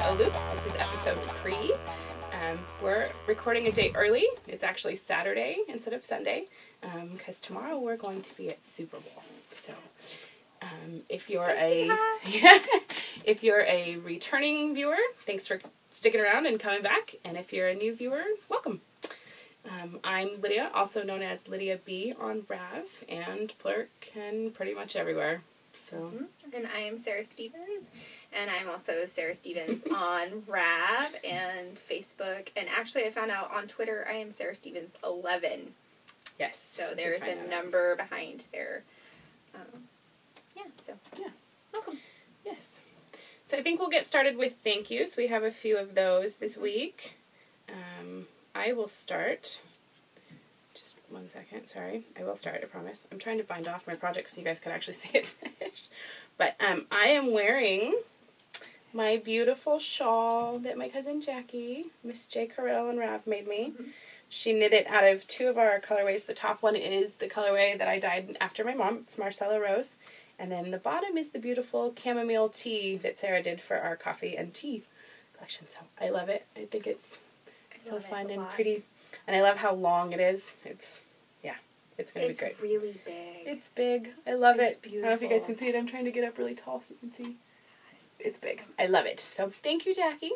Ohloops. This is episode 3. We're recording a day early. It's actually Saturday instead of Sunday, because tomorrow we're going to be at Super Bowl. So, if you're if you're a returning viewer, thanks for sticking around and coming back. And if you're a new viewer, welcome. I'm Lydia, also known as Lydia B on Rav and Plurk and pretty much everywhere. So. And I am Sarah Stevens, and I'm also Sarah Stevens on Rav and Facebook, and actually I found out on Twitter I am Sarah Stevens 11. Yes. So there's a number behind there. Welcome. Yes. So I think we'll get started with thank yous. We have a few of those this week. I will start. Just 1 second, sorry. I will start, I promise. I'm trying to bind off my project so you guys can actually see it finished. But I am wearing my beautiful shawl that my cousin Jackie, Miss J. Carell and Rav made me. Mm-hmm. She knit it out of 2 of our colorways. The top one is the colorway that I dyed after my mom. It's Marcella Rose. And then the bottom is the beautiful chamomile tea that Sarah did for our coffee and tea collection. So I love it. I think it's so fun and pretty. And I love how long it is. It's going to be great. It's really big. It's big. I love it. Beautiful. I don't know if you guys can see it. I'm trying to get up really tall so you can see. It's big. I love it. So thank you, Jackie.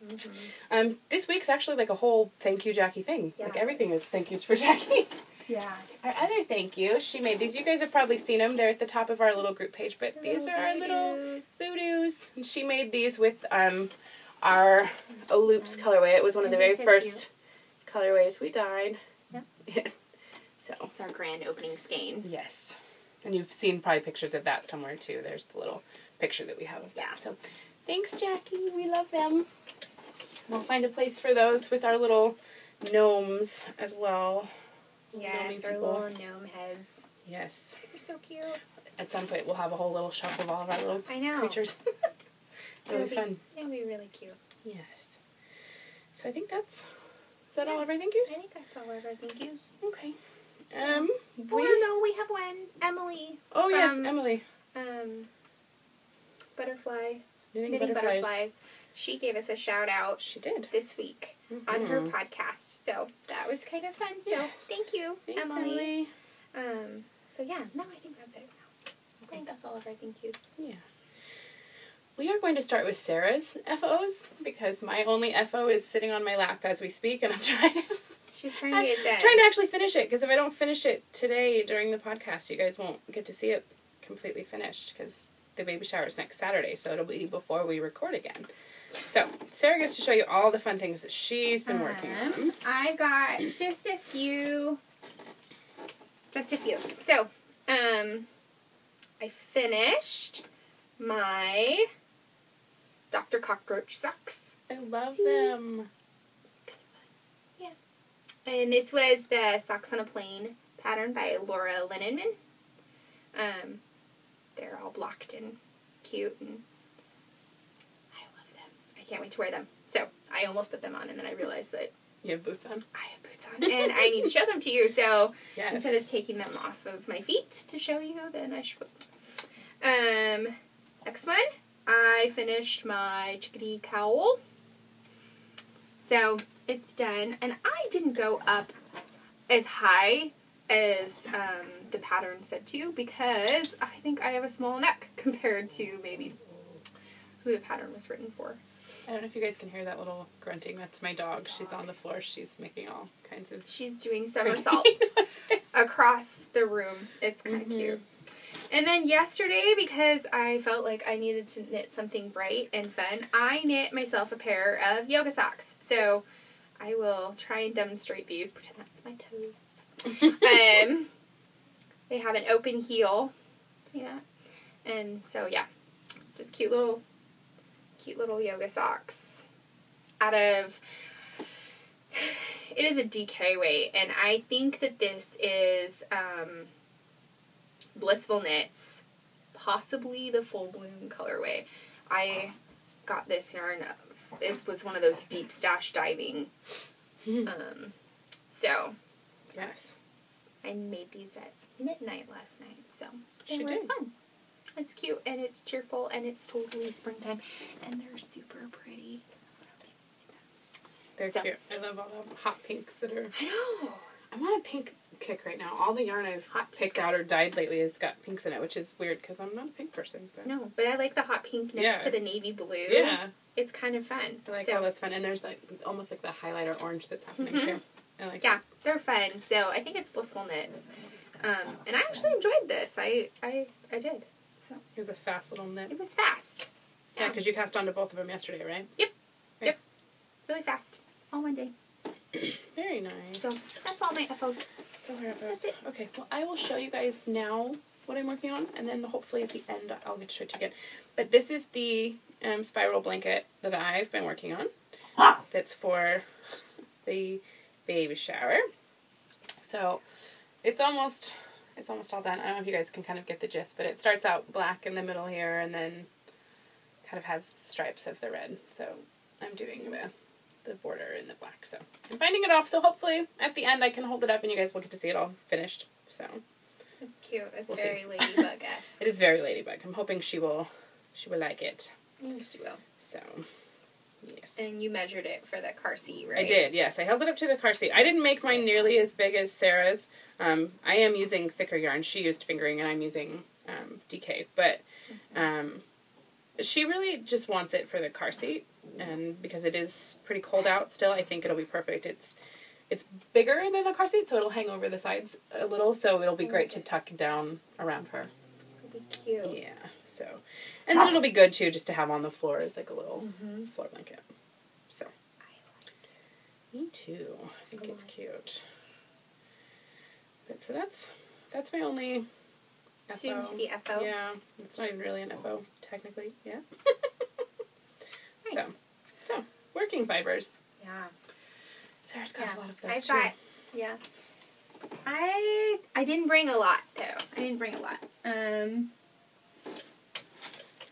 Mm-hmm. This week's actually like a whole thank you, Jackie thing. Yes. Like everything is thank yous for Jackie. Yeah. Our other thank you, she made these. You guys have probably seen them. They're at the top of our little group page, but these are our little boo-doos. And she made these with our Ohloops colorway. It was one of the very first colorways we dyed. Yep. So it's our grand opening skein. Yes. And you've seen probably pictures of that somewhere too. There's the little picture that we have of that. So thanks, Jackie. We love them. We'll find a place for those with our little gnomes as well. Yes, our little gnome heads. Yes. They're so cute. At some point we'll have a whole little shop of all of our little creatures. It'll be fun. It'll be really cute. Yes. So I think that's... Is that all of our thank yous? I think that's all of our thank yous. Okay. We have one. Emily. Oh, yes, Emily. Knitting Butterflies. She gave us a shout out. She did. This week on her podcast. So that was kind of fun. So thank you, Thanks, Emily. I think that's it now. I think that's all of our thank yous. Yeah. We are going to start with Sarah's FOs, because my only FO is sitting on my lap as we speak, and I'm trying to... She's trying to get done. I'm trying to actually finish it, because if I don't finish it today during the podcast, you guys won't get to see it completely finished, because the baby shower is next Saturday, so it'll be before we record again. So, Sarah gets to show you all the fun things that she's been working on. I've got just a few. So, I finished my Dr. Cockroach socks. I love them. Yeah. And this was the Socks on a Plane pattern by Laura Linneman. They're all blocked and cute, and I love them. I can't wait to wear them. So I almost put them on, and then I realized that you have boots on. I have boots on, and I need to show them to you. So instead of taking them off of my feet to show you, then I should put them. Next one, I finished my chickadee cowl. So it's done. And I didn't go up as high as the pattern said to, because I think I have a small neck compared to maybe who the pattern was written for. I don't know if you guys can hear that little grunting. That's my dog. She's on the floor. She's making all kinds of... She's doing somersaults across the room. It's kind of cute. And then yesterday, because I felt like I needed to knit something bright and fun, I knit myself a pair of yoga socks. So I will try and demonstrate these. Pretend that's my toes. They have an open heel. See that? And so, yeah. Just cute little yoga socks. Out of... It is a DK weight, and I think that this is Blissful Knits, possibly the Full Bloom colorway. I got this yarn. It was one of those deep stash diving. So, yes, I made these at knit night last night, so they She were did. fun. It's cute, and it's cheerful, and it's totally springtime, and they're super pretty. they're So- cute. I love all the hot pinks that are... I know. I'm on a pink kick right now. All the yarn I've Hot picked out or dyed lately has got pinks in it, which is weird because I'm not a pink person. But No, but I like the hot pink next Yeah. to the navy blue. yeah, It's kind of fun. I like So- all this fun. And there's like almost like the highlighter orange that's happening too. I like Yeah, they're fun. So I think it's Blissful Knits. And I actually enjoyed this. I did. So it. It was a fast little knit. it was fast. Yeah, because you cast onto both of them yesterday, right? Really fast. All one day. Very nice. So that's all my FOs. So That's it. Okay, well, I will show you guys now what I'm working on, and then hopefully at the end I'll get to show it to you again. But this is the spiral blanket that I've been working on. That's for the baby shower. So it's almost all done. I don't know if you guys can kind of get the gist, but it starts out black in the middle here, and then kind of has stripes of the red. So I'm doing the border in the black. So I'm binding it off, so hopefully at the end I can hold it up and you guys will get to see it all finished. So It's cute. It's We'll very ladybug-esque. it is very ladybug. I'm hoping she will like it. Yes, you will. So yes. And you measured it for the car seat, right? I did, yes. I held it up to the car seat. I didn't make mine nearly as big as Sarah's. I am using thicker yarn. She used fingering and I'm using DK. But she really just wants it for the car seat. And because it is pretty cold out still, I think it'll be perfect. It's bigger than the car seat, so it'll hang over the sides a little, so it'll be great to tuck down around her. It'll be cute. Yeah, so. And then it'll be good, too, just to have on the floor as like a little floor blanket. So. Me too. I think it's cute. But so that's my only FO. Soon to be FO. Yeah, it's not even really an FO, technically, yeah. Nice. So, working fibers. Yeah. Sarah's got a lot of those, I've too. got, yeah. I didn't bring a lot, though. I didn't bring a lot.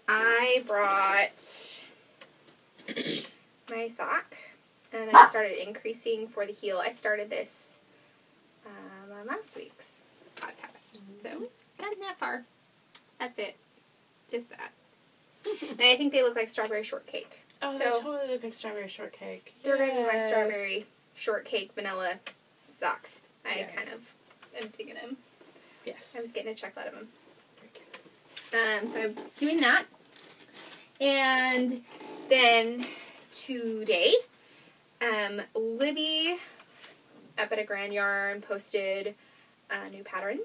I brought my sock, and I started increasing for the heel. I started this on last week's podcast. So, gotten that far. That's it. Just that. And I think they look like strawberry shortcake. Oh, So- they totally look like strawberry shortcake. They're going to be my Yes. strawberry shortcake vanilla socks. I Yes. kind of am digging them. Yes. I was getting a check out of them. Very cute. So I'm doing that. And then today, Libby up at a Grand Yarn posted a new pattern.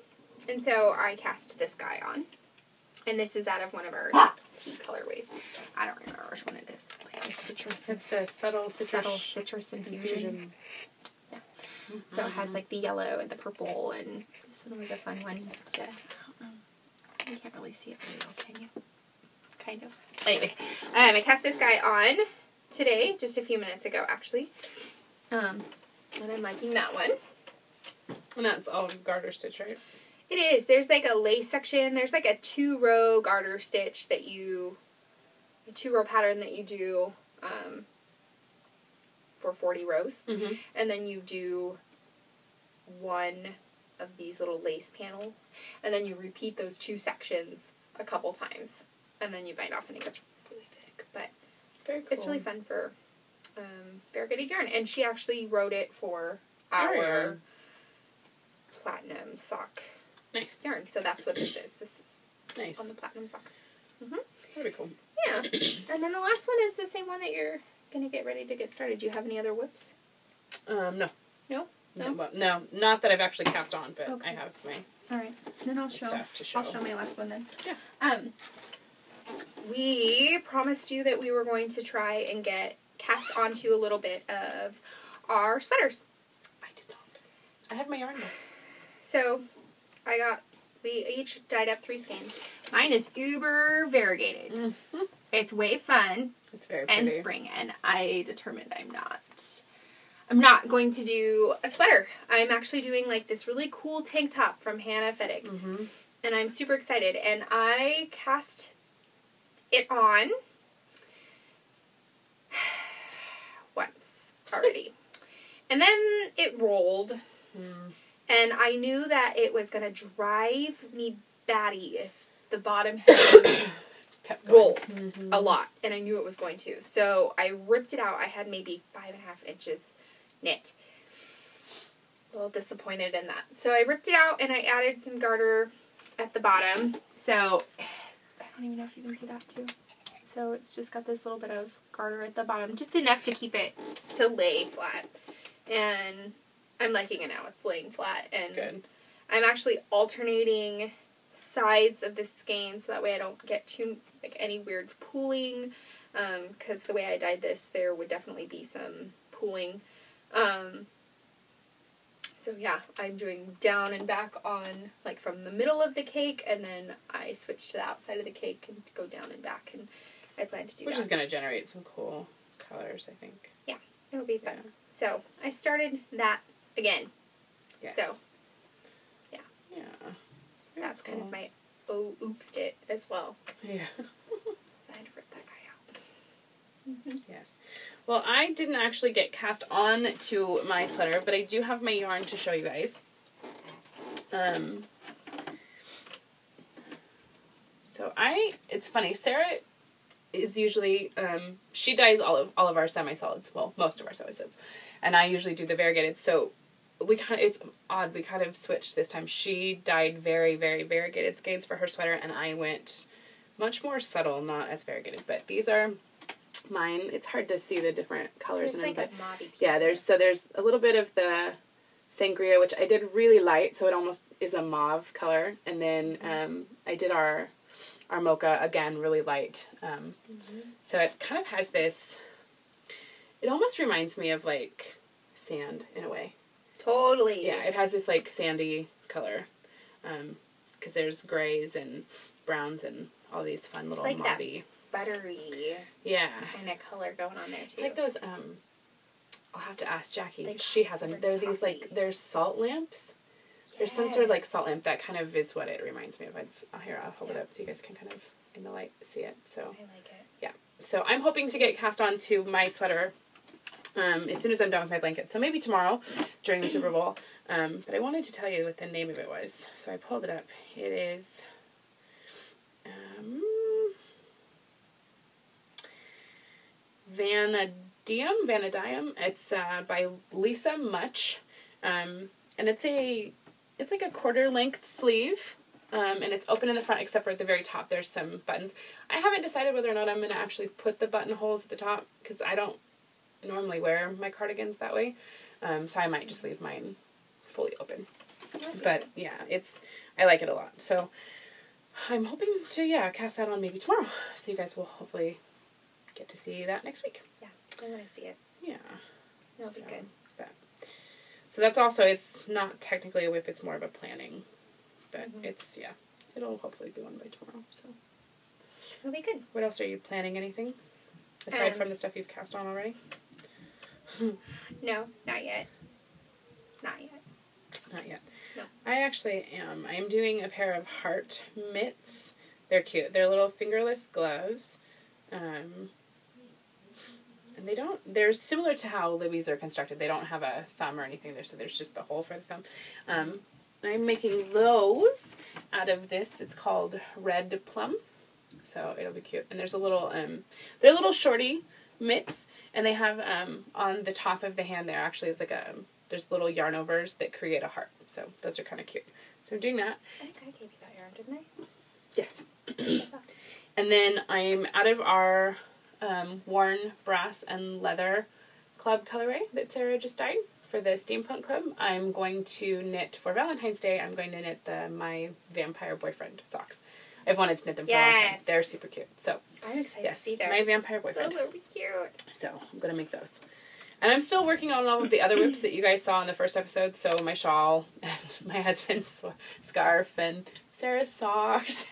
And so I cast this guy on. And this is out of one of our tea colorways. I don't remember which one it is. Like citrus. It's the subtle Citrus infusion. Yeah. So it has like the yellow and the purple, and this one was a fun one. To, I don't know. You can't really see it very well, can you? Kind of. Anyways, I cast this guy on today, just a few minutes ago, actually. And I'm liking that one. And that's all garter stitch, right? It is. There's like a lace section. There's like a 2-row garter stitch that you, a 2-row pattern that you do for 40 rows. Mm-hmm. And then you do one of these little lace panels. And then you repeat those 2 sections a couple times. And then you bind off and it gets really big. But Very cool. it's really fun for variegated yarn. And she actually wrote it for our platinum sock yarn. So that's what this is. This is nice. On the platinum sock. That'd be cool. Yeah. And then the last one is the same one that you're going to get ready to get started. Do you have any other whips? No. No? No, not that I've actually cast on, but I have my Alright. Then I'll show my last one then. Yeah. We promised you that we were going to try and get cast onto a little bit of our sweaters. I did not. I have my yarn though. So, we each dyed up 3 skeins. Mine is uber variegated. Mm-hmm. It's way fun. It's very pretty. And spring, and I determined I'm not going to do a sweater. I'm actually doing like this really cool tank top from Hannah Fettig. Mm-hmm. And I'm super excited. And I cast it on once already. And then it rolled. And I knew that it was going to drive me batty if the bottom kept rolled a lot. And I knew it was going to. So I ripped it out. I had maybe 5.5 inches knit. A little disappointed in that. So I ripped it out and I added some garter at the bottom. So I don't even know if you can see that too. So it's just got this little bit of garter at the bottom. Just enough to keep it to lay flat. And I'm liking it now. It's laying flat. And good. I'm actually alternating sides of the skein so that way I don't get too, like, any weird pooling. Because the way I dyed this, there would definitely be some pooling. So yeah, I'm doing down and back on, like, from the middle of the cake, and then I switch to the outside of the cake and go down and back, and I plan to do Which that. is going to generate some cool colors, I think. Yeah, it'll be fun. Yeah. So, I started that again. Yes. So, yeah. Yeah. That's cool. Kind of my oopsed it as well. Yeah. I had to rip that guy out. Mm-hmm. Yes. Well, I didn't actually get cast on to my sweater, but I do have my yarn to show you guys. It's funny, Sarah is usually, she dyes all of our semi-solids, well, most of our semi-solids, and I usually do the variegated, so it's odd, we kind of switched this time. She dyed very, very variegated skeins for her sweater, and I went much more subtle, not as variegated, but these are mine. It's hard to see the different colors in them, but yeah, there's a little bit of the sangria, which I did really light, so it almost is a mauve color, and then I did our mocha, again, really light. So it kind of has this, it almost reminds me of, like, sand, in a way. Totally. Yeah, it has this, like, sandy color, because there's grays and browns and all these fun little like mauvey, buttery, yeah, kind of color going on there too. It's like those. I'll have to ask Jackie. Like she has them. They're these there's salt lamps. Yes. There's some sort of like salt lamp that kind of is what it reminds me of. Here, I'll hold it up so you guys can kind of in the light see it. So I like it. Yeah. So I'm hoping to get cast on to my sweater as soon as I'm done with my blanket. So maybe tomorrow during the Super Bowl. But I wanted to tell you what the name of it was. So I pulled it up. It is. Vanadium. It's by Lisa Much, and it's like a quarter length sleeve, and it's open in the front except for at the very top. There's some buttons. I haven't decided whether or not I'm going to actually put the buttonholes at the top because I don't normally wear my cardigans that way, so I might just leave mine fully open. But yeah, I like it a lot. So I'm hoping to cast that on maybe tomorrow. So you guys will hopefully get to see that next week. Yeah, I want to see it. Yeah. It'll be good. So that's also, it's not technically a whip, it's more of a planning. But it'll hopefully be one by tomorrow. So it'll be good. What else are you planning? Anything? Aside from the stuff you've cast on already? No, not yet. Not yet. No. I actually am. I am doing a pair of heart mitts. They're cute. They're little fingerless gloves. And they're similar to how Libby's are constructed. They don't have a thumb or anything there, so there's just the hole for the thumb. I'm making those out of this. It's called Red Plum. So it'll be cute. And there's a little, they're little shorty mitts, and they have on the top of the hand there actually is like there's little yarn overs that create a heart. So those are kind of cute. So I'm doing that. I think I gave you that yarn, didn't I? Yes. And then I'm out of our worn brass and leather club colorway that Sarah just dyed for the steampunk club. I'm going to knit for Valentine's Day. I'm going to knit my vampire boyfriend socks. I've wanted to knit them for a long time. They're super cute. So I'm excited to see those. My vampire boyfriend. Those will be cute. So I'm going to make those. And I'm still working on all of the other whips that you guys saw in the first episode. So my shawl and my husband's scarf and Sarah's socks.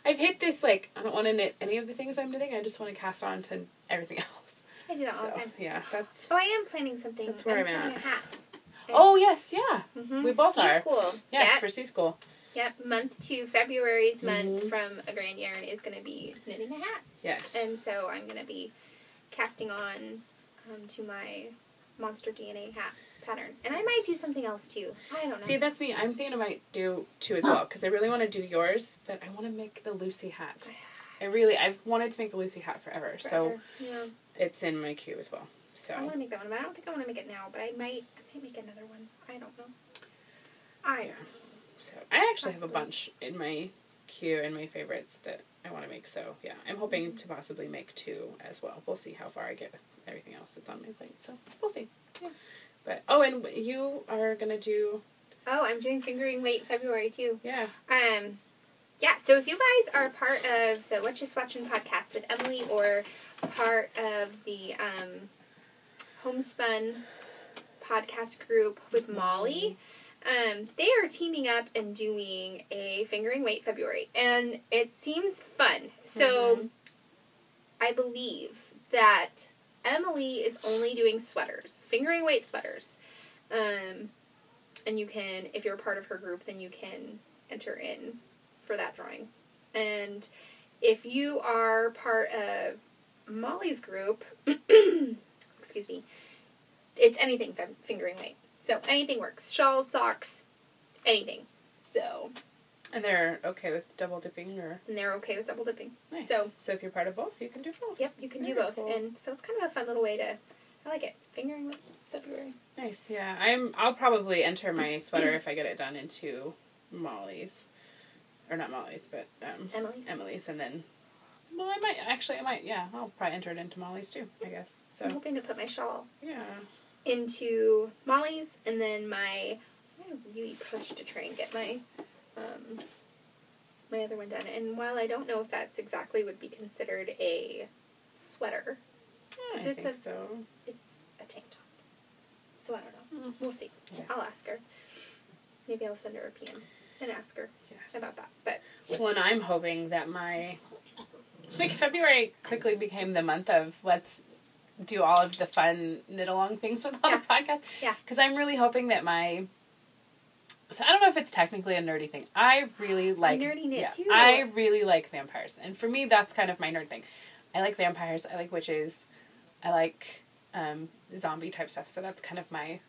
I've hit this, like, I don't want to knit any of the things I'm knitting. I just want to cast on to everything else. I do that all the time. Yeah, that's... Oh, I am planning something. That's where I'm planning at. A hat. Oh, yes, yeah. Mm-hmm. We both are. School. Yes, for C-School. Yep, month 2, February's month from A Grand Yarn is going to be knitting a hat. Yes. And so I'm going to be casting on to my Monster DNA hat pattern. And I might do something else too. I don't know. See, that's me. I'm thinking I might do two as well because I really want to do yours, but I want to make the Lucy hat. I've wanted to make the Lucy hat forever. So yeah. It's in my queue as well. So I want to make that one, but I don't think I want to make it now, but I might make another one. I don't know. I don't know. So I actually have a bunch in my queue and my favorites that I want to make. So yeah, I'm hoping to possibly make 2 as well. We'll see how far I get with everything else that's on my plate. So we'll see. Yeah. But and you are gonna do. Oh, I'm doing fingering weight February too. Yeah. Yeah. So if you guys are part of the What You Swatchin' podcast with Emily or part of the Homespun podcast group with Molly. They are teaming up and doing a fingering weight February, and it seems fun. So, I believe that Emily is only doing sweaters, fingering weight sweaters, and you can, if you're part of her group, then you can enter in for that drawing. And if you are part of Molly's group, excuse me, it's anything fingering weight. So anything works. Shawls, socks, anything. So. And they're okay with double dipping, or? And they're okay with double dipping. Nice. So if you're part of both, you can do both. Yep, you can do both. Cool. And so it's kind of a fun little way to. I like it. Fingering with February. Nice. Yeah, I'll probably enter my sweater if I get it done into Molly's, or not Molly's, but Emily's, and then. Well, I might. Yeah, I'll probably enter it into Molly's too. I guess. So. I'm hoping to put my shawl. Yeah. Into Molly's, and then I'm going to really push to try and get my my other one done. And while I don't know if that's exactly would be considered a sweater, I think so. It's a tank top. So I don't know. We'll see. Yeah. I'll ask her. Maybe I'll send her a PM and ask her about that. But and I'm hoping that February quickly became the month of let's do all of the fun knit-along things with all the podcasts. Yeah. Because I'm really hoping that so I don't know if it's technically a nerdy thing. I really like... nerdy knit, too. I really like vampires. And for me, that's kind of my nerd thing. I like vampires. I like witches. I like zombie-type stuff. So that's kind of my...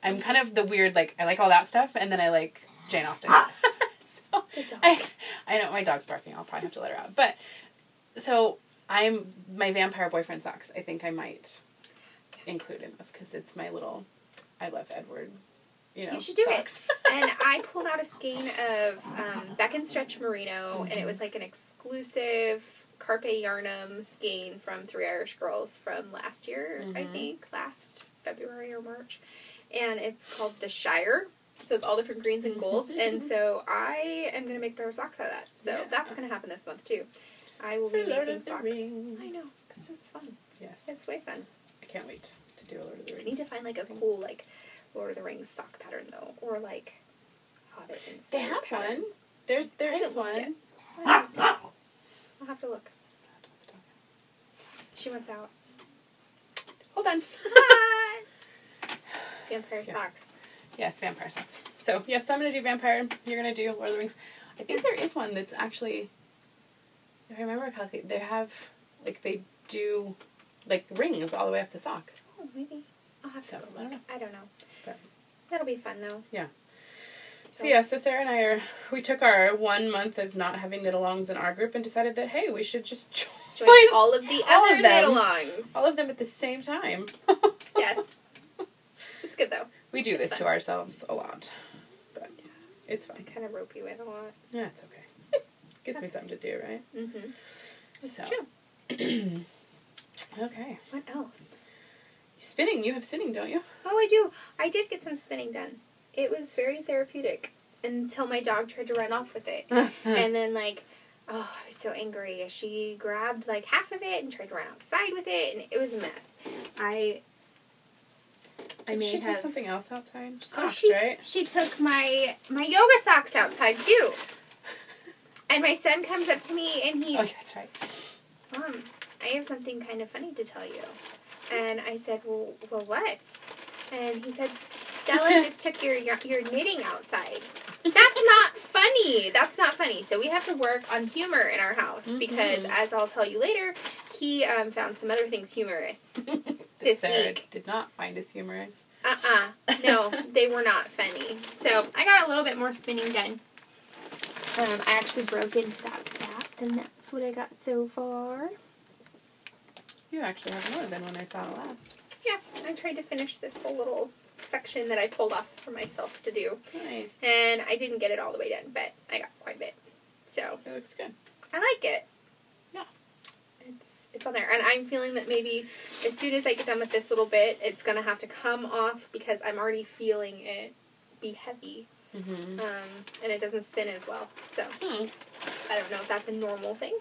I'm kind of the weird, I like all that stuff, and then I like Jane Austen. So the dog. I know, my dog's barking. I'll probably have to let her out. But, so... my vampire boyfriend socks, I think I might include in this because it's my little, I love Edward, you should do socks. It. And I pulled out a skein of Beck and Stretch Merino, and it was like an exclusive Carpe Yarnum skein from 3 Irish Girls from last year, I think, last February or March. And it's called The Shire. So it's all different greens and golds. And so I am going to make a pair of socks out of that. So that's going to happen this month too. I will be making socks. I know, because it's fun. Yes. It's way fun. I can't wait to do a Lord of the Rings. I need to find a cool Lord of the Rings sock pattern though, or Hobbit and stuff. They have one. There is one. I'll have to look. She wants out. Hold on. Vampire socks. Yes, vampire socks. So yes, I'm gonna do vampire. You're gonna do Lord of the Rings. I think there is one that's actually. If I remember correctly, they have, they do, rings all the way up the sock. Oh, maybe. I'll have to go look. I don't know. But that'll be fun, though. Yeah. So Sarah and I we took our 1 month of not having knit-alongs in our group and decided that, hey, we should just Join all of the other knit-alongs. All of them at the same time. Yes. It's good, though. We do this to ourselves a lot. But it's fun. I kind of rope you in a lot. Yeah, it's okay. Gives me something to do, right? Mm-hmm. It's true. Okay. What else? Spinning. You have spinning, don't you? Oh, I do. I did get some spinning done. It was very therapeutic until my dog tried to run off with it. And then, like, oh, I was so angry. She grabbed, like, half of it and tried to run outside with it, and it was a mess. Did she take something else outside? Socks, right? She took my yoga socks outside, too. And my son comes up to me, and he... Oh, that's right. Mom, I have something kind of funny to tell you. And I said, well, what? And he said, Stella just took your knitting outside. That's not funny. That's not funny. So we have to work on humor in our house because, as I'll tell you later, he found some other things humorous this Sarah week. Did not find us humorous. No, they were not funny. So I got a little bit more spinning done. I actually broke into that gap, and that's what I got so far. You actually have more than when I saw it last. Yeah, I tried to finish this whole little section that I pulled off for myself to do. Nice. And I didn't get it all the way done, but I got quite a bit. So It looks good. I like it. Yeah. It's on there. And I'm feeling that maybe as soon as I get done with this little bit, it's going to have to come off because I'm already feeling it be heavy. Mm-hmm. And it doesn't spin as well. So I don't know if that's a normal thing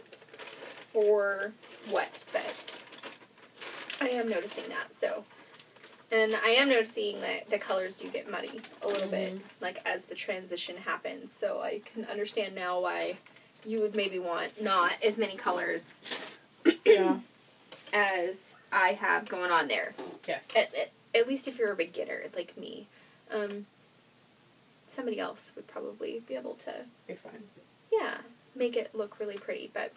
or what, but I am noticing that. So, and I am noticing that the colors do get muddy a little bit, like as the transition happens. So I can understand now why you would maybe want not as many colors as I have going on there. Yes. At least if you're a beginner like me. Somebody else would probably be able to... Be fine. Yeah, make it look really pretty, but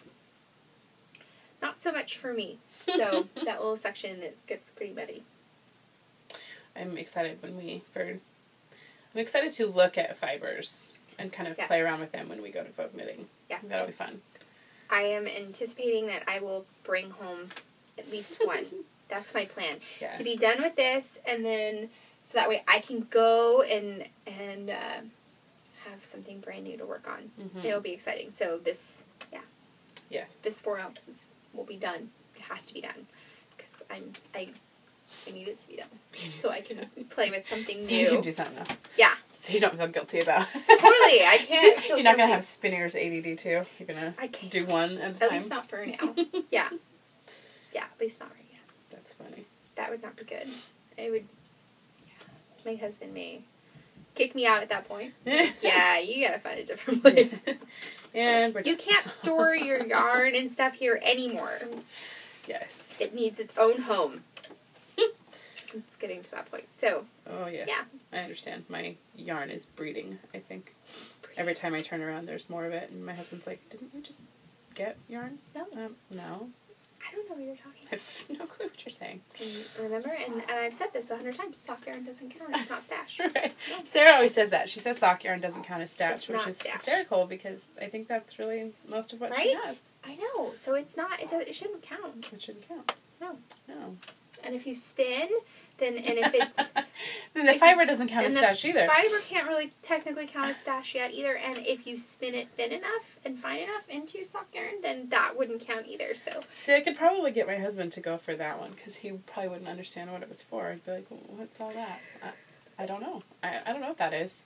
not so much for me. So that little section, it gets pretty muddy. I'm excited I'm excited to look at fibers and kind of play around with them when we go to folk knitting. Yeah. That'll be fun. I am anticipating that I will bring home at least one. That's my plan. Yes. To be done with this, and then, so that way I can go and have something brand new to work on. It'll be exciting. So this, Yes. this 4 ounces will be done. It has to be done. Because I need it to be done. So I can play with something new. So you can do something else. Yeah. So you don't feel guilty about it. Totally. I can't feel You're not going guilty. to have spinner's ADD too. You're going to do one at a time. At least not for now. Yeah. Yeah, at least not right yet. That's funny. That would not be good. It would... My husband may kick me out at that point. Yeah, you gotta find a different place. And we're done. You can't store your yarn and stuff here anymore. Yes. It needs its own home. It's getting to that point. So, oh, yeah. Yeah. I understand. My yarn is breeding, I think. It's breeding. Every time I turn around, there's more of it. And my husband's like, didn't you just get yarn? No. No. I don't know what you're talking I have no clue what you're saying. about. Remember? And I've said this 100 times. Sock yarn doesn't count. It's not stash. Right. No. Sarah always says that. She says sock yarn doesn't count as stash, It's which not is stash. hysterical because I think that's really most of what Right? she has. I know. So it's not, it shouldn't count. It shouldn't count. No. No. And if you spin, then, and if it's... Then the fiber doesn't count as stash either. Fiber can't really technically count as stash yet either, and if you spin it thin enough and fine enough into sock yarn, then that wouldn't count either, so... See, I could probably get my husband to go for that one, because he probably wouldn't understand what it was for. He'd be like, what's all that? I don't know. I don't know what that is.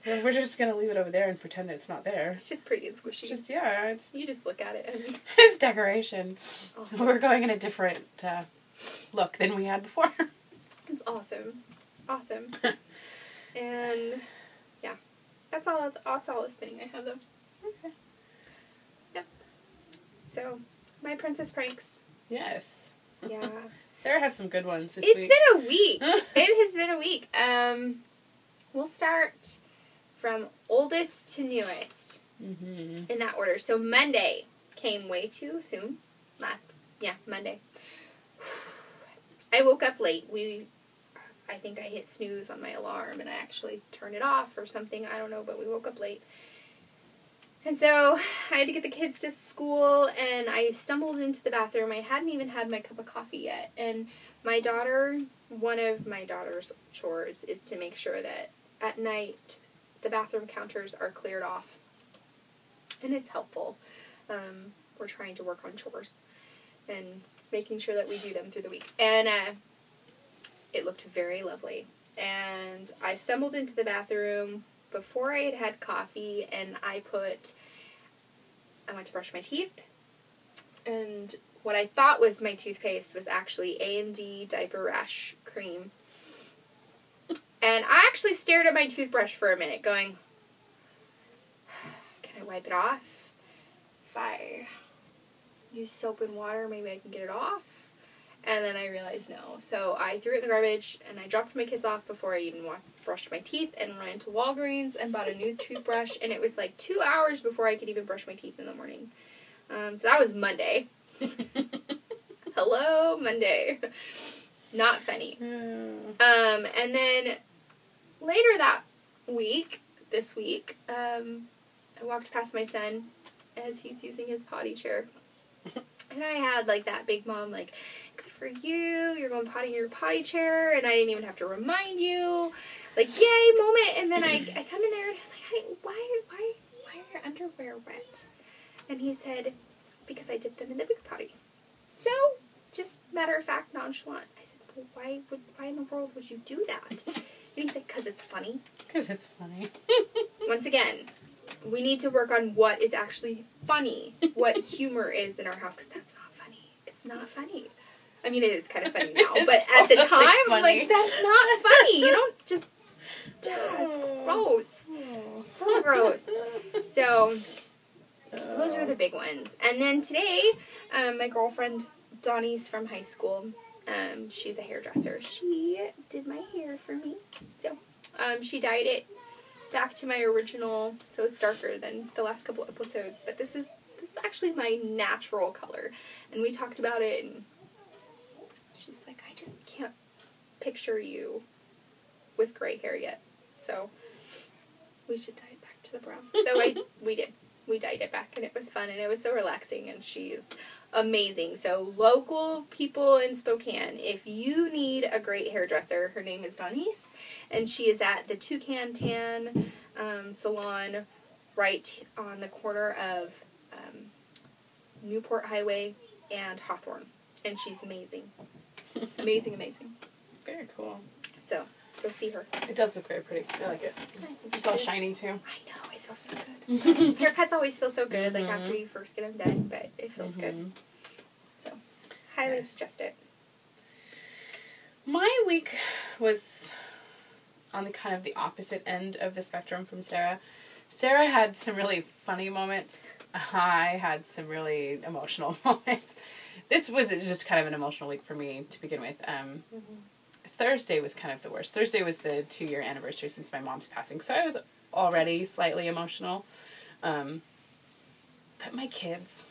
We're just going to leave it over there and pretend it's not there. It's just pretty and squishy. It's just, yeah, it's... You just look at it and... It's decoration. It's awesome. We're going in a different look than we had before. It's awesome. Awesome. And, yeah. That's all the spinning I have, though. Okay. Yep. So, my princess pranks. Yes. Yeah. Sarah has some good ones this week. It's been a week. It has been a week. We'll start from oldest to newest. Mm-hmm. In that order. So Monday came way too soon. Monday. I woke up late. I think I hit snooze on my alarm and I actually turned it off or something. I don't know, but we woke up late. And so I had to get the kids to school, and I stumbled into the bathroom. I hadn't even had my cup of coffee yet. And my daughter, one of my daughter's chores is to make sure that at night the bathroom counters are cleared off. And it's helpful. We're trying to work on chores and making sure that we do them through the week. And it looked very lovely. And I stumbled into the bathroom before I had had coffee, and I went to brush my teeth, and what I thought was my toothpaste was actually A&D diaper rash cream. And I actually stared at my toothbrush for a minute going, can I wipe it off? If I use soap and water, maybe I can get it off. And then I realized no. So I threw it in the garbage, and I dropped my kids off before I even brushed my teeth, and ran to Walgreens and bought a new toothbrush. And it was like 2 hours before I could even brush my teeth in the morning. So that was Monday. Hello, Monday. Not funny. And then later this week, I walked past my son as he's using his potty chair. And I had, like, that big mom, like, good for you, you're going potty in your potty chair, and I didn't even have to remind you, like, yay, moment. And then I come in there, and I'm like, honey, why are your underwear wet? And he said, because I dipped them in the big potty. So, just matter of fact, nonchalant. I said, well, why in the world would you do that? And he said, because it's funny. Because it's funny. Once again, we need to work on what is actually funny, what humor is in our house, because that's not funny. It's not funny. I mean, it is kind of funny now, but at the time, funny. Like, that's not funny. You don't just, it's gross. So gross. So, those are the big ones. And then today, my girlfriend, Donnie's from high school, she's a hairdresser. She did my hair for me. So, she dyed it back to my original, so it's darker than the last couple episodes, but this is actually my natural color. And we talked about it, and she's like, I just can't picture you with gray hair yet. So we should dye it back to the brown. So we did. We dyed it back, and it was fun, and it was so relaxing, and she's amazing. So local people in Spokane, if you need a great hairdresser, her name is Donnice, and she is at the Toucan Tan salon right on the corner of Newport Highway and Hawthorne. And she's amazing. Amazing, amazing. Very cool. So, go see her. It does look very pretty. I like it. It's all shiny, too. I know. It feels so good. Haircuts always feel so good, like, after you first get them done, but it feels good. So, highly suggest it. My week was on the kind of the opposite end of the spectrum from Sarah. Sarah had some really funny moments. I had some really emotional moments. This was just kind of an emotional week for me to begin with. Thursday was kind of the worst. Thursday was the 2-year anniversary since my mom's passing, so I was already slightly emotional. But my kids,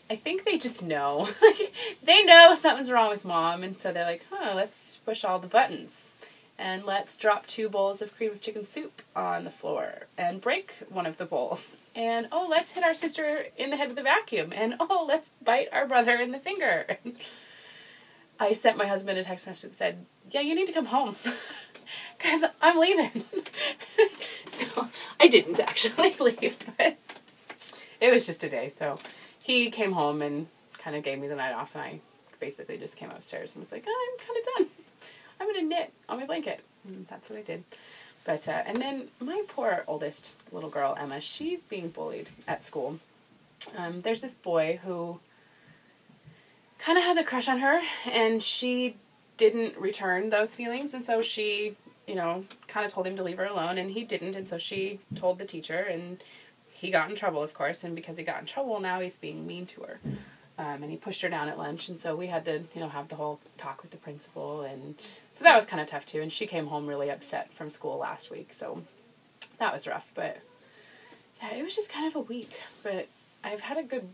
I think they just know. They know something's wrong with Mom, and so they're like, oh, let's push all the buttons. And let's drop 2 bowls of cream of chicken soup on the floor and break one of the bowls. And, oh, let's hit our sister in the head with a vacuum. And, oh, let's bite our brother in the finger. I sent my husband a text message that said, yeah, you need to come home. Because I'm leaving. So, I didn't actually leave, but it was just a day. So, he came home and kind of gave me the night off, and I basically just came upstairs and was like, oh, I'm kind of done. I'm going to knit on my blanket. And that's what I did. But, and then my poor oldest little girl, Emma, she's being bullied at school. There's this boy who kind of has a crush on her, and she didn't return those feelings, and so she, kind of told him to leave her alone, and he didn't, and so she told the teacher, and he got in trouble, of course, and because he got in trouble, now he's being mean to her. And he pushed her down at lunch, and so we had to, have the whole talk with the principal, and so that was kind of tough, too, and she came home really upset from school last week, so that was rough, but, yeah, it was just kind of a week, but I've had a good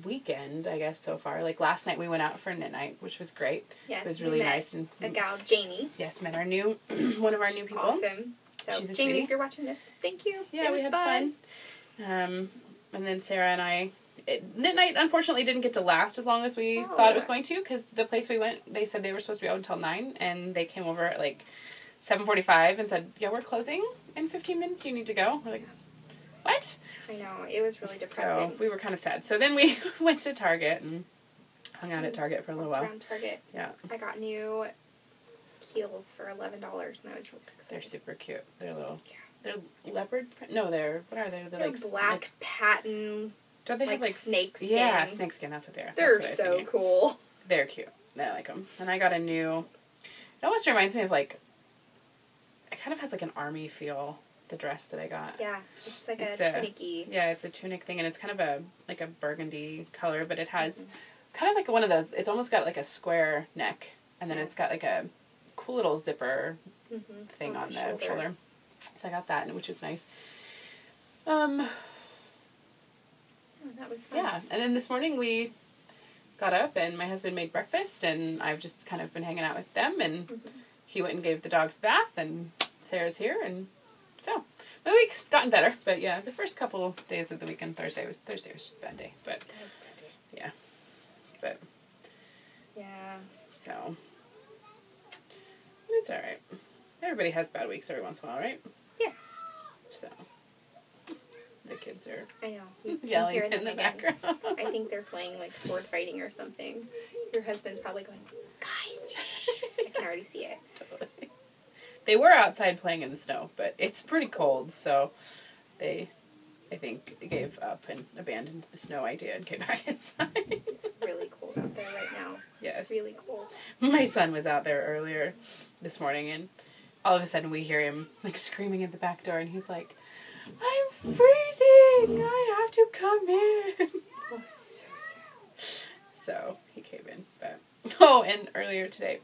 weekend, I guess, so far. Like, last night we went out for a knit night, which was great. Yeah, it was really nice. And a gal, Jamie. Yes, met our new, one of our new people. Awesome. So, she's Jamie, if you're watching this, thank you. Yeah, we had fun. And then Sarah and I... Knit night, unfortunately, didn't get to last as long as we thought it was going to, because the place we went, they said they were supposed to be out until 9, and they came over at, like, 7:45 and said, yeah, we're closing in 15 minutes, you need to go. We're like, what? I know, it was really depressing. So we were kind of sad. So then we went to Target and hung out at Target for a little while. Around Target. Yeah. I got new heels for $11, and I was really excited. They're super cute. They're little... They're leopard print? No, they're... What are they? They're like black patent... Don't they have like snakeskin? Yeah, snakeskin. That's what they are. They're so cool. They're cute. I like them. And I got a new. It almost reminds me of like. It kind of has like an army feel. The dress that I got. Yeah, it's like a tunic-y. Yeah, it's a tunic thing, and it's kind of a burgundy color, but it has kind of like one of those. It's almost got like a square neck, and then it's got like a cool little zipper thing on the shoulder. So I got that, which is nice. That was fun. Yeah, and then this morning we got up and my husband made breakfast and I've just kind of been hanging out with them and he went and gave the dogs a bath and Sarah's here and so my week's gotten better, but yeah, the first couple days of the weekend, Thursday was just a bad day, but yeah, but yeah, so it's all right. Everybody has bad weeks every once in a while, right? Yes. So. The kids are yelling in the background. I think they're playing like sword fighting or something. Your husband's probably going, guys, shh. I can already see it. Totally. They were outside playing in the snow, but it's pretty cold, so they, I think, gave up and abandoned the snow idea and came back inside. It's really cold out there right now. Yes. Really cold. My son was out there earlier this morning, and all of a sudden we hear him like screaming at the back door, and he's like, I'm freezing! I have to come in! Oh, so sad. So, he came in, but... Oh, and earlier today,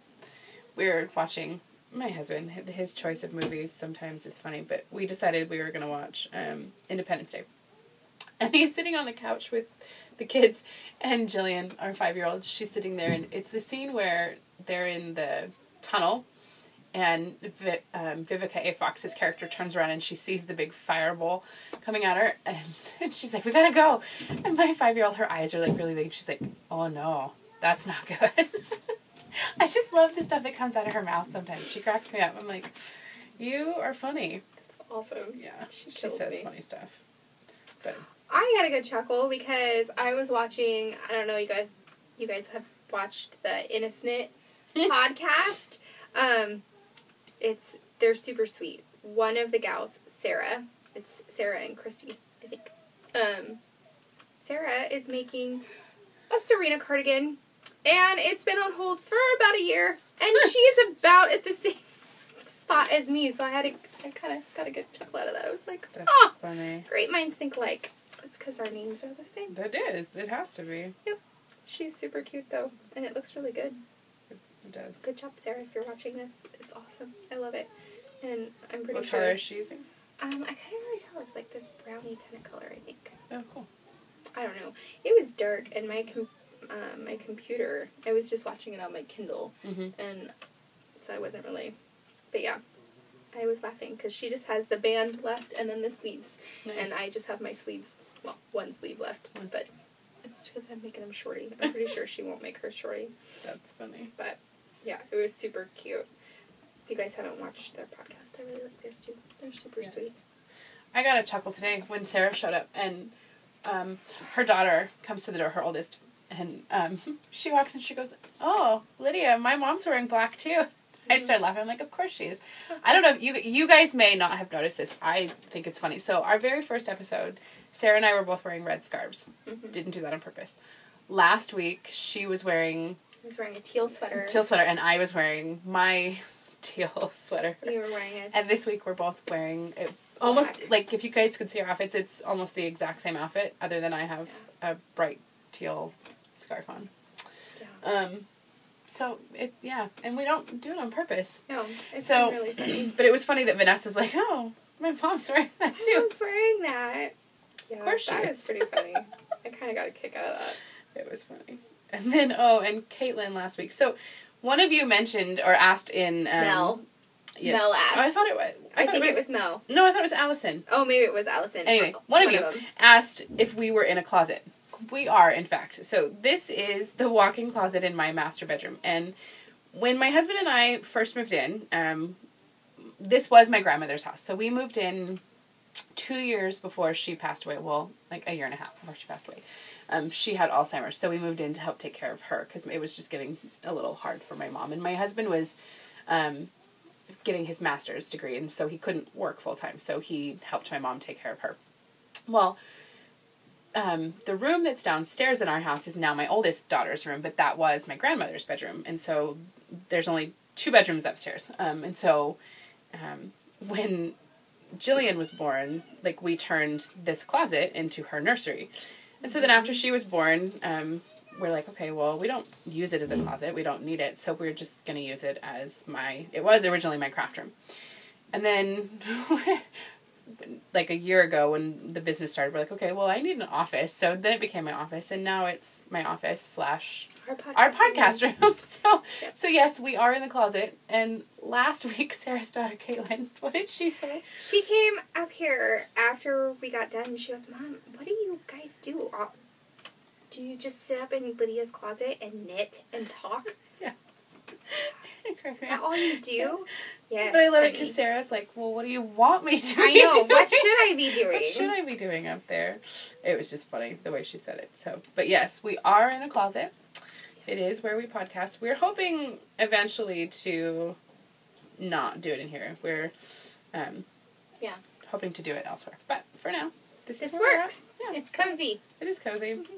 we were watching... My husband, his choice of movies sometimes is funny, but we decided we were going to watch Independence Day. And he's sitting on the couch with the kids, and Jillian, our 5-year-old, she's sitting there, and it's the scene where they're in the tunnel, and Vivica A. Fox's character turns around and she sees the big fireball coming at her, and she's like, we gotta go. And my 5-year-old, her eyes are like really big. She's like, oh no, that's not good. I just love the stuff that comes out of her mouth sometimes. She cracks me up. I'm like, you are funny. That's awesome. Yeah, she says me. Funny stuff. But I had a good chuckle because I was watching, I don't know, you guys have watched the Innocent podcast. They're super sweet. One of the gals, Sarah, it's Sarah and Christy, I think. Sarah is making a Serena cardigan, and it's been on hold for about a year, and she is about at the same spot as me, so I kind of got a good chuckle out of that. I was like, oh, funny. Great minds think alike. It's because our names are the same. That is. It has to be. Yep. She's super cute, though, and it looks really good. It does. Good job, Sarah, if you're watching this. It's awesome. I love it. And I'm pretty sure... What color is she using? I couldn't really tell. It was like this brownie kind of color, I think. Oh, cool. I don't know. It was dark, and my computer, I was just watching it on my Kindle, and so I wasn't really... But yeah, I was laughing, because she just has the band left, and then the sleeves. Nice. And I just have my sleeves, well, one sleeve left, but it's because I'm making them shorty. I'm pretty sure she won't make her shorty. That's funny. But... yeah, it was super cute. If you guys haven't watched their podcast, I really like theirs too. They're super sweet. I got a chuckle today when Sarah showed up, and her daughter comes to the door, her oldest, and she walks and she goes, oh, Lydia, my mom's wearing black too. I started laughing. I'm like, of course she is. I don't know if you guys may not have noticed this. I think it's funny. So our very first episode, Sarah and I were both wearing red scarves. Didn't do that on purpose. Last week, she was wearing... I was wearing a teal sweater. And I was wearing my teal sweater. You were wearing it. And this week we're both wearing it. Almost, like, if you guys could see our outfits, it's almost the exact same outfit, other than I have a bright teal scarf on. Yeah. So, and we don't do it on purpose. No, it's really funny. But it was funny that Vanessa's like, oh, my mom's wearing that too. My mom's wearing that. Yeah, of course she is. That was pretty funny. I kind of got a kick out of that. It was funny. And then, and Caitlin last week. So, one of you mentioned or asked in... Mel. Yeah. Mel asked. Oh, I thought it was. I think it was Mel. No, I thought it was Allison. Oh, maybe it was Allison. Anyway, one of you asked if we were in a closet. We are, in fact. So this is the walk-in closet in my master bedroom. And when my husband and I first moved in, this was my grandmother's house. So we moved in 2 years before she passed away. Well, like a year and a half before she passed away. She had Alzheimer's, so we moved in to help take care of her because it was just getting a little hard for my mom. And my husband was getting his master's degree, and so he couldn't work full-time, so he helped my mom take care of her. Well, the room that's downstairs in our house is now my oldest daughter's room, but that was my grandmother's bedroom, and so there's only 2 bedrooms upstairs. And so when Jillian was born, like, we turned this closet into her nursery. And so then after she was born, we're like, okay, well, we don't use it as a closet. We don't need it. So we're just going to use it as it was originally my craft room. And then, like a year ago when the business started, we're like, okay, well, I need an office. So then it became my office. And now it's my office / our podcast room. So yes, we are in the closet. And last week, Sarah's daughter, Caitlin, what did she say? She came up here after we got done. She goes, Mom, what do you guys do? Do you just sit up in Lydia's closet and knit and talk? Yeah. Is that all you do? Yes. But I love it because Sarah's like, well, what do you want me to I know. What should I be doing? What should I be doing up there? It was just funny the way she said it. So, but yes, we are in a closet. It is where we podcast. We're hoping eventually to not do it in here. We're hoping to do it elsewhere. But for now, this works. Yeah, it's cozy. It is cozy. Mm-hmm.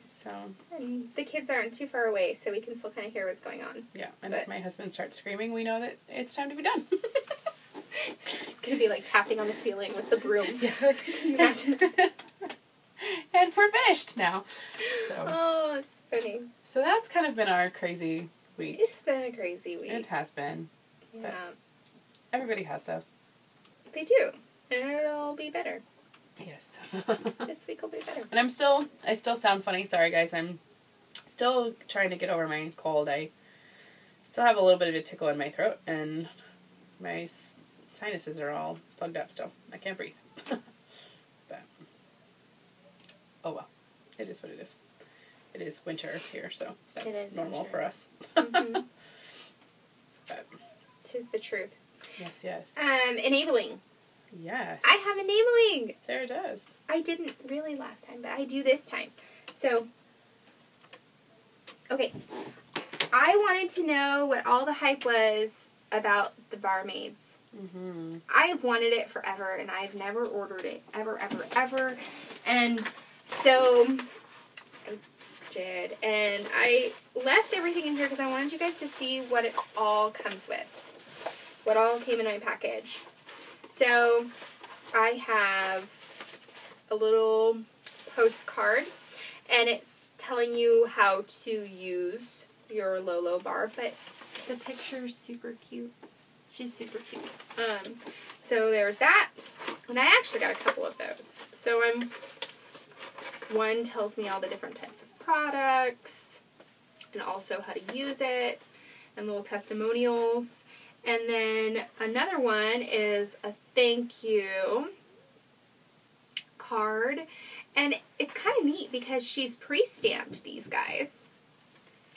So, and the kids aren't too far away, so we can still kind of hear what's going on. Yeah, and if my husband starts screaming, we know that it's time to be done. He's going to be like tapping on the ceiling with the broom. Yeah. Can you imagine? And we're finished now. So. Oh, it's funny. So that's kind of been our crazy week. It's been a crazy week. It has been. Yeah. Everybody has those. They do. And it'll be better. Yes. This week will be better. And I still sound funny. Sorry, guys. I'm still trying to get over my cold. I still have a little bit of a tickle in my throat, and my sinuses are all plugged up still. I can't breathe. But, oh well. It is what it is. It is winter here, so that's normal for us. Mm-hmm. But 'tis the truth. Yes. Enabling. Yes. I have enabling. Sarah does. I didn't really last time, but I do this time. So, okay. I wanted to know what all the hype was about the barmaids. Mm-hmm. I have wanted it forever, and I've never ordered it. Ever. And so, I did. And I left everything in here because I wanted you guys to see what it all comes with. What all came in my package. So, I have a little postcard, and it's telling you how to use your Lolo bar, but the picture's super cute. She's super cute. So there's that, and I actually got a couple of those. So one tells me all the different types of products, and also how to use it, and little testimonials. And then another one is a thank you card. And it's kind of neat because she's pre-stamped these guys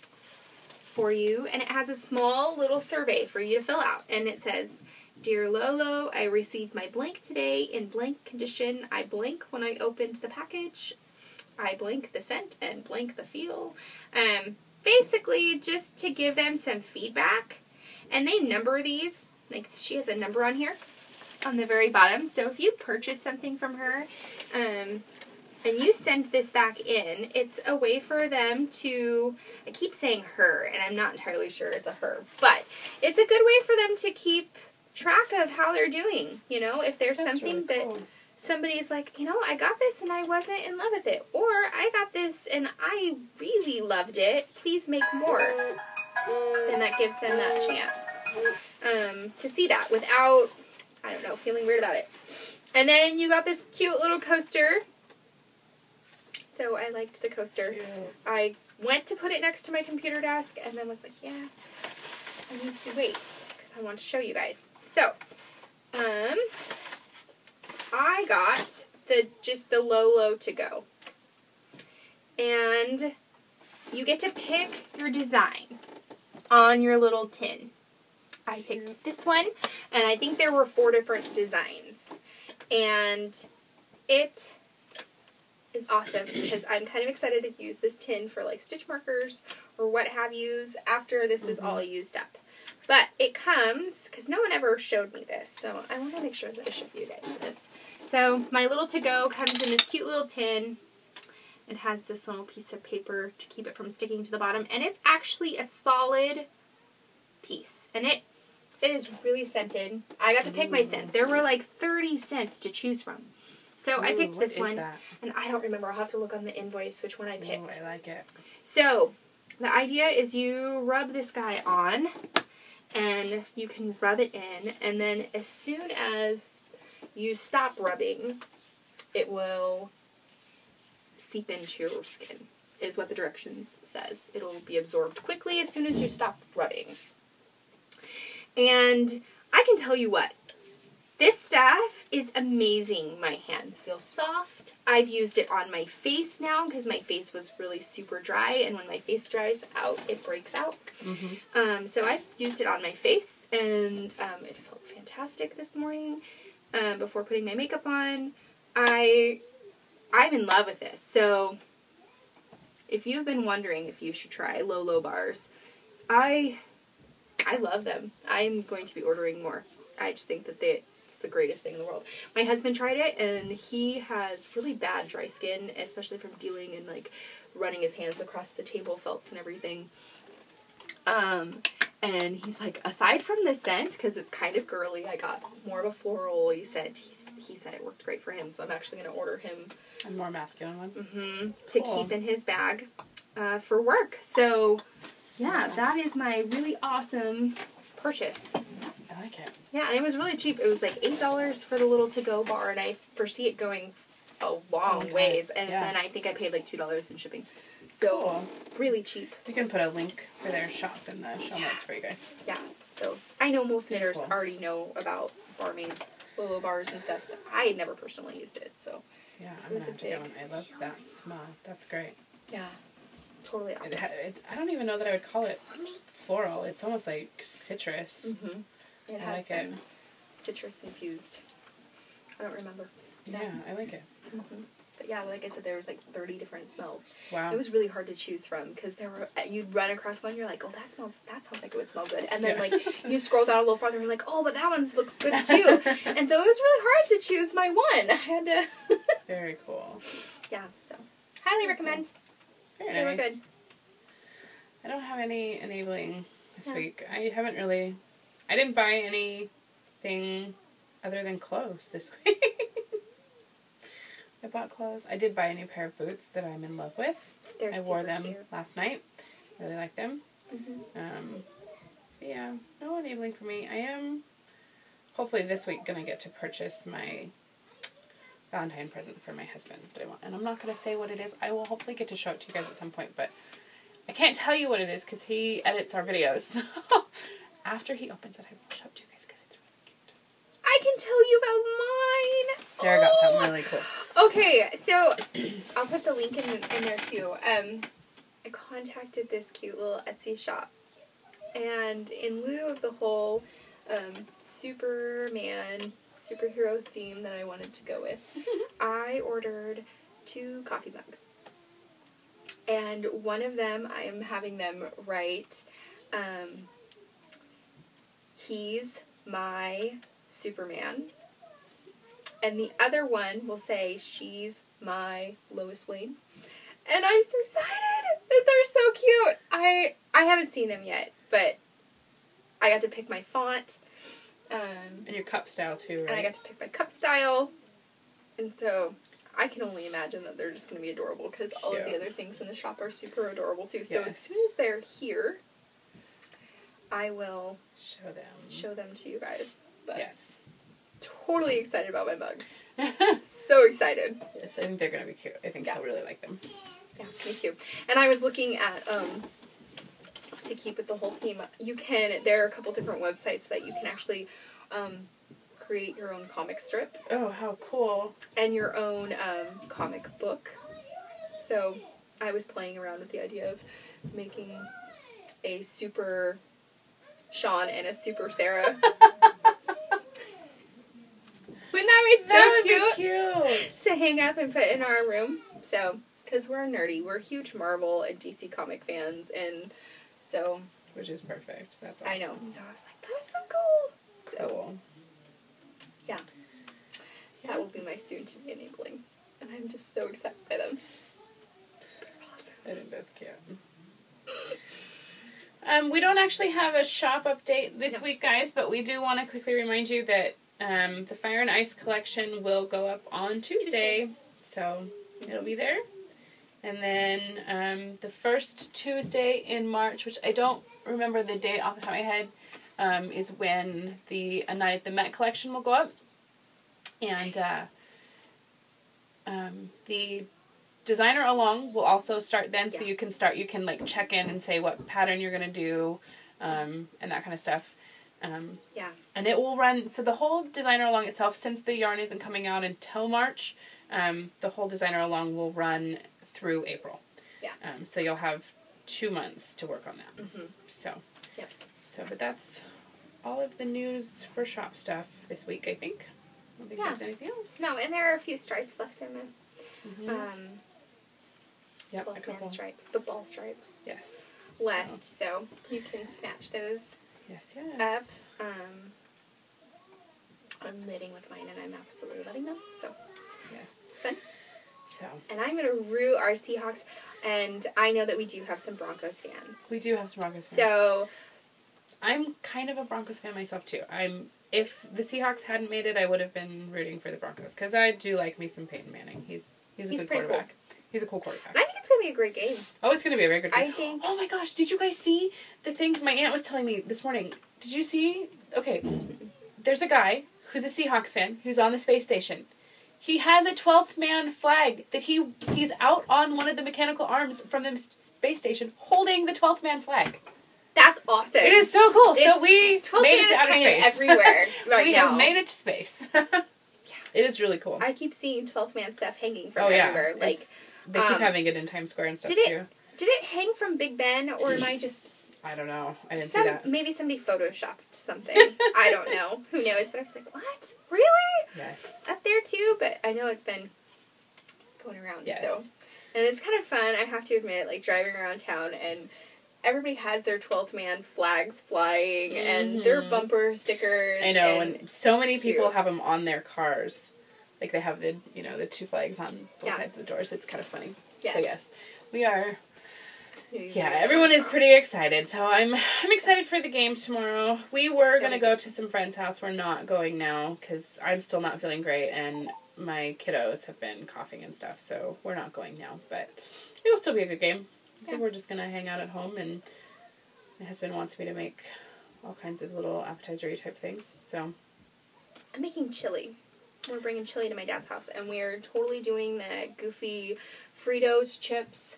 for you. And it has a small little survey for you to fill out. And it says, Dear Lolo, I received my blank today in blank condition. I blank when I opened the package. I blank the scent and blank the feel. Basically, just to give them some feedback. And they number these, like she has a number on here, on the very bottom. So if you purchase something from her, and you send this back in, it's a way for them to, I keep saying her, and I'm not entirely sure it's a her, but it's a good way for them to keep track of how they're doing. You know, if there's something really cool. That somebody's like, I got this and I wasn't in love with it, or I got this and I really loved it, please make more. Then that gives them that chance to see that without, I don't know, feeling weird about it. And then you got this cute little coaster. So I liked the coaster. Yeah. I went to put it next to my computer desk and then was like, yeah, I need to wait because I want to show you guys. So, I got just the Lolo to go. And you get to pick your design on your little tin. I picked this one, and I think there were 4 different designs. And it is awesome because I'm kind of excited to use this tin for like stitch markers or what have yous after this is all used up. But it comes, because no one ever showed me this, so I want to make sure that I show you guys this. So my little to-go comes in this cute little tin. It has this little piece of paper to keep it from sticking to the bottom, and it's actually a solid piece. And it is really scented. I got to pick my scent. There were like 30 scents to choose from. So I picked this one, and I don't remember. I'll have to look on the invoice which one I picked. I like it. So the idea is you rub this guy on, and you can rub it in, and then as soon as you stop rubbing, it will seep into your skin, is what the directions says. It'll be absorbed quickly as soon as you stop rubbing. And I can tell you what, this stuff is amazing. My hands feel soft. I've used it on my face now because my face was really super dry, and when my face dries out, it breaks out. So I've used it on my face, and it felt fantastic this morning before putting my makeup on. I'm in love with this. So if you've been wondering if you should try Lolo bars, I love them. I'm going to be ordering more. I just think that it's the greatest thing in the world. My husband tried it, and he has really bad dry skin, especially from dealing and like running his hands across the table felts and everything. And he's like, aside from the scent, because it's kind of girly, I got more of a floral-y scent. He said it worked great for him, so I'm actually going to order him a more masculine one. Cool. To keep in his bag for work. So, yeah, that is my really awesome purchase. I like it. Yeah, and it was really cheap. It was like $8 for the little to-go bar, and I foresee it going a long ways. And then I think I paid like $2 in shipping. So, really cheap. We can put a link for their shop in the show notes for you guys. Yeah, so I know most knitters already know about barmaids, Lolo bars and stuff. I had never personally used it, so. Yeah, I'm going to have to get one. I love that smell. That's great. Yeah, totally awesome. I don't even know that I would call it floral. It's almost like citrus. It has some citrus infused. I don't remember. Yeah, I like it. But yeah, like I said, there was like 30 different smells. Wow. It was really hard to choose from because you'd run across one, you're like, oh, that sounds like it would smell good. And then like you scroll down a little farther, and you're like, oh, but that one looks good too. And so it was really hard to choose my one. I had to. Very cool. Yeah, so highly recommend. Very they nice. were good. I don't have any enabling this week. I didn't buy anything other than clothes this week. I bought clothes. I did buy a new pair of boots that I'm in love with. I wore them last night. I really like them. Yeah, no enabling for me. I am hopefully this week going to get to purchase my Valentine present for my husband that I want. And I'm not going to say what it is. I will hopefully get to show it to you guys at some point, but I can't tell you what it is because he edits our videos. So after he opens it, I will show it to you guys because it's really cute. I can tell you about mine. Sarah got something really cool. Okay, so I'll put the link in there too. I contacted this cute little Etsy shop, and in lieu of the whole superhero theme that I wanted to go with, I ordered 2 coffee mugs. And one of them, I am having them write, he's my Superman. And the other one will say, she's my Lois Lane. And I'm so excited! They're so cute! I haven't seen them yet, but I got to pick my font. And your cup style too, right? And I got to pick my cup style. And so I can only imagine that they're just going to be adorable because all of the other things in the shop are super adorable too. So as soon as they're here, I will show them to you guys. But yes. Totally excited about my mugs. So excited. Yes, I think they're going to be cute. I think I'll really like them. Yeah, me too. And I was looking at to keep with the whole theme, there are a couple different websites that you can actually create your own comic strip. Oh, how cool. And your own comic book. So I was playing around with the idea of making a super Sean and a super Sarah. Wouldn't that be so cute? To hang up and put in our room. So, because we're nerdy. We're huge Marvel and DC comic fans, and so... Which is perfect. That's awesome. I know. So I was like, that is so cool. Cool. So, yeah. That will be my soon-to-be enabling. And I'm just so excited by them. They're awesome. I think that's cute. We don't actually have a shop update this week, guys, but we do want to quickly remind you that the Fire and Ice collection will go up on Tuesday, so it'll be there. And then the first Tuesday in March, which I don't remember the date off the top of my head, is when the A Night at the Met collection will go up. And the designer along will also start then, so you can like check in and say what pattern you're going to do, and that kind of stuff. And it will run, so the whole designer along itself, since the yarn isn't coming out until March, the whole designer along will run through April. So you'll have 2 months to work on that. But that's all of the news for shop stuff this week, I think. I don't think there's anything else. No, and there are a few stripes left in them. 12-man stripes, the ball stripes. Yes. Left, so you can snatch those up. I'm knitting with mine, and I'm absolutely loving them. So it's fun. And I'm gonna root our Seahawks, and I know that we do have some Broncos fans. We do have some Broncos fans. So I'm kind of a Broncos fan myself too. If the Seahawks hadn't made it, I would have been rooting for the Broncos, because I do like me some Peyton Manning. He's a good quarterback. Cool. He's a cool quarterback. I think it's going to be a great game. Oh, it's going to be a very good game. I think. Oh my gosh, did you guys see the thing my aunt was telling me this morning? Did you see? Okay, there's a guy who's a Seahawks fan who's on the space station. He has a 12th man flag that he's out on one of the mechanical arms from the space station holding the 12th man flag. That's awesome. It is so cool. So we made it to outer space. Everywhere right we now. have made it to space. It is really cool. I keep seeing 12th man stuff hanging from everywhere. Like they keep having it in Times Square and stuff too. Did it hang from Big Ben, or am I just... I don't know. I didn't see that. Maybe somebody photoshopped something. I don't know. Who knows? But I was like, what? Really? Yes. Up there too? But I know it's been going around. Yes. So. And it's kind of fun, I have to admit, like driving around town, and everybody has their 12th man flags flying and their bumper stickers. I know, and so many people have them on their cars. Like they have the 2 flags on both sides of the doors. It's kind of funny. Yes. So yes, we are. Yeah, everyone is pretty excited. So I'm excited for the game tomorrow. We were going to go to some friend's house. We're not going now because I'm still not feeling great and my kiddos have been coughing and stuff. So we're not going now, but it will still be a good game. I think we're just going to hang out at home, and my husband wants me to make all kinds of little appetizer-y type things. So I'm making chili. We're bringing chili to my dad's house, and we're totally doing the goofy Fritos chips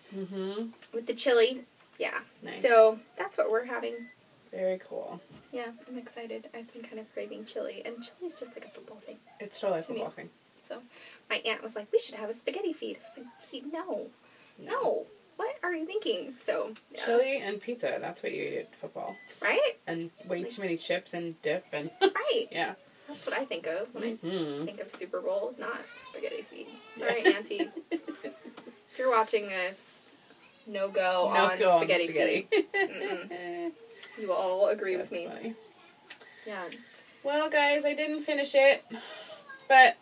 with the chili. Yeah. Nice. So that's what we're having. Very cool. Yeah, I'm excited. I've been kind of craving chili, and chili is just like a football thing. It's totally a football thing. So my aunt was like, we should have a spaghetti feed. I was like, no. What are you thinking? So chili and pizza, that's what you eat at football. Right? And way too many chips and dip and right. Yeah. That's what I think of when I think of Super Bowl, not spaghetti feed. Sorry, Auntie. If you're watching this, no go on spaghetti feed. You will all agree with me. Funny. Yeah. Well, guys, I didn't finish it, but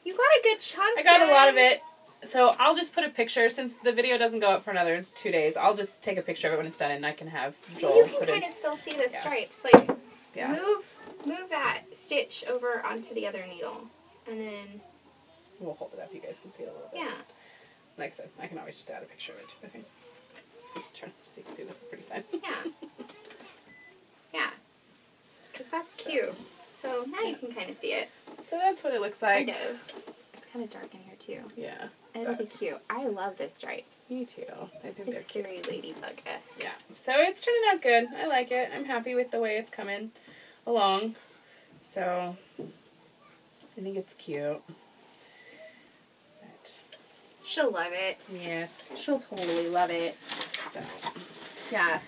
you got a good chunk. I got a lot of it. So I'll just put a picture, since the video doesn't go up for another 2 days, I'll just take a picture of it when it's done, and I can have Joel you can kind of still see the stripes. Like, move that stitch over onto the other needle, and then... We'll hold it up, you guys can see it a little bit. Yeah. Like I said, I can always just add a picture of it, too, I think. Turn so you can see the pretty side. Yeah. Yeah. Because that's cute. So now you can kind of see it. So that's what it looks like. Kind of. It's kind of dark in here, too. Yeah. It'll be cute. I love the stripes. Me too. I think it's they're cute. very ladybug-esque. Yeah. So it's turning out good. I like it. I'm happy with the way it's coming along. So I think it's cute. But she'll love it. yes. She'll totally love it. So yeah.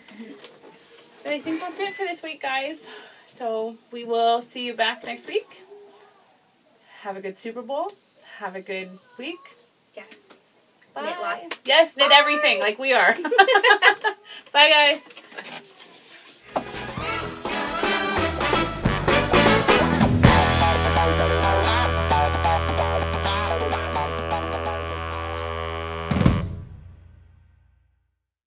But I think that's it for this week, guys. So we will see you back next week. Have a good Super Bowl. Have a good week. Yes. Bye. Knit lots. Yes, knit everything like we are. Bye, guys.